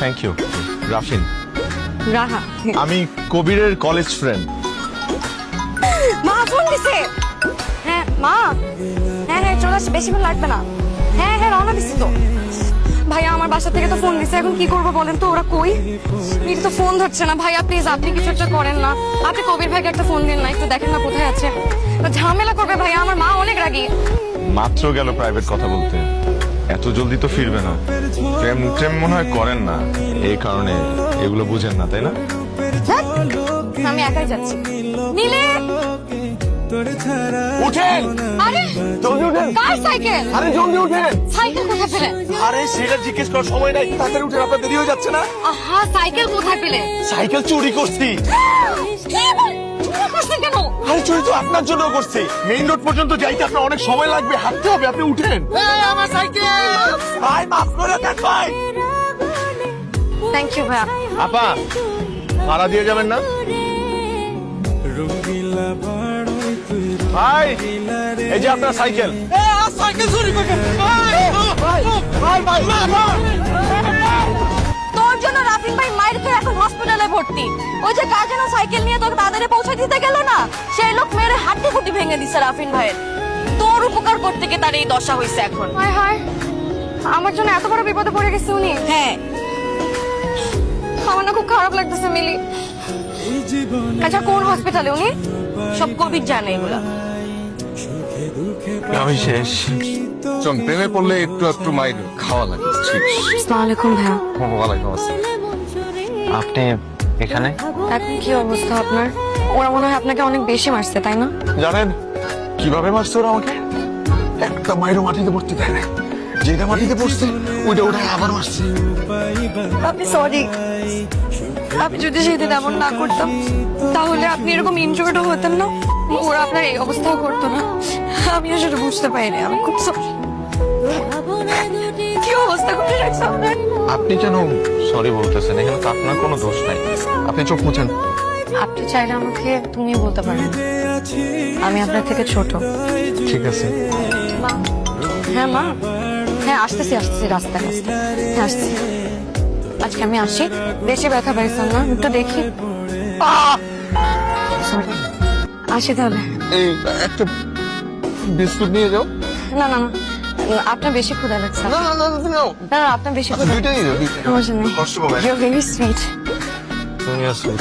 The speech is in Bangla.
Thank you. রাফিন, রাহা। আমি কবিরের কলেজ ফ্রেন্ড। মা ফোন দিছে। হ্যাঁ মা, হ্যাঁ চলে আসছে, বেশিক্ষণ লাগবে না। হ্যাঁ রওনা দিচ্ছি তো। ভাইয়া আমার বাসা থেকে তো ফোন দিছে, এখন কি করবো বলেন তো? ওরা কই? মিলি তো ফোন ধরছে না। ভাইয়া প্লিজ আপনি কিছু একটা করেন না। আপনি কবির ভাইকে একটা ফোন দিন না, একটু দেখেন না কোথায় আছে। ঝামেলা করবে ভাইয়া, আমার মা অনেক রাগী। মাত্র গেল প্রাইভেট কথা বলতে, এত জলদি তো ফিরবে না। প্রেম প্রেম মনে হয় করেন না, এই কারণে এগুলো বুঝেন না, তাই না? আমি একাই যাচ্ছি। মিলে উঠেন, আরে জলদি উঠেন। কার সাইকেল? আরে জলদি উঠেন। সাইকেল কোথায় পেলে? আরে সেটা জিজ্ঞেস করার সময় নাই, তাড়াতাড়ি উঠেন, আপনার দেরি হয়ে যাচ্ছে না। আহা, সাইকেল কোথায় পেলে? সাইকেল চুরি করছি। কি বল? চুরি করছেন কেন? আরে চুরি তো আপনার জন্য করছি। মেইন রোড পর্যন্ত যাইতে আপনার অনেক সময় লাগবে, হাঁটতে হবে, আপনি উঠেন। আমার সাইকেল ভাই, মাফ করে দেন ভাই। থ্যাংক ইউ ভাইয়া। আপা, ভাড়া দিয়ে যাবেন না? ভাই, এই যে আপনার সাইকেল। সাইকেল চুরি করে তোর জন্য রাফিন ভাই মায়ের খেয়ে এখন হসপিটালে ভর্তি। ওই যে কাজের সাইকেল নিয়ে তোকে তাদের পৌঁছে দিতে গেল না, সেই লোক মেরে হাড্ডি ফুটি ভেঙে দিছে রাফিন ভাইয়ের। তোর উপকার করতে গিয়ে তার এই দশা হয়েছে এখন। হায় হায়, আমার জন্য এত বড় বিপদে পড়ে গেছে উনি। হ্যাঁ, আমার না খুব খারাপ লাগতেছে মিলি। আচ্ছা কোন হসপিটালে উনি? সব কোভিড জানে এগুলা। আমি শেষ। চল, প্রেমে পড়লে একটু একটু মাইর খাওয়া লাগে। আসসালামু আলাইকুম ভাইয়া। ওয়ালাইকুম আসসালাম। আপনি এখানে? এখন কি অবস্থা আপনার? ওরা মনে হয় আপনাকে অনেক বেশি মারছে, তাই না? জানেন কিভাবে মারছে ওরা আমাকে? একটা মাইরও মাটিতে পড়তে দেয় না, যেটা মাটিতে পড়ছে ওইটা ওটা আবার মারছে। আপনি সরি। আপনি যদি সেদিন এমন না করতাম তাহলে আপনি এরকম ইনজুর্ডও হতেন না, ওরা আপনার এই অবস্থাও করতো না। আমি আসলে বুঝতে পারিনি, আমি খুব সরি। কি অবস্থা করে রাখছে আপনার? আপনি কেন সরি বলতেছেন? এখানে তো আপনার কোনো দোষ নাই। আপনি চোখ মুছেন। আপনি চাইলে আমাকে তুমি বলতে পারেন, আমি আপনার থেকে ছোট। ঠিক আছে। মা, হ্যাঁ মা, হ্যাঁ আসতেছি রাস্তায় হ্যাঁ আসছি। আজকে আমি আসি, বেশি ব্যথা পাইছেন না? একটু দেখি। Sorry. আসি তাহলে। এই একটা বিস্কুট নিয়ে যাও। না না না, আপনার বেশি ক্ষুধা লাগছে। না না না না, না না, আপনার বেশি ক্ষুধা। দুইটাই দাও, দুইটা। সমস্যা নেই। কষ্ট পাবে। You're very sweet. তুমি আসো।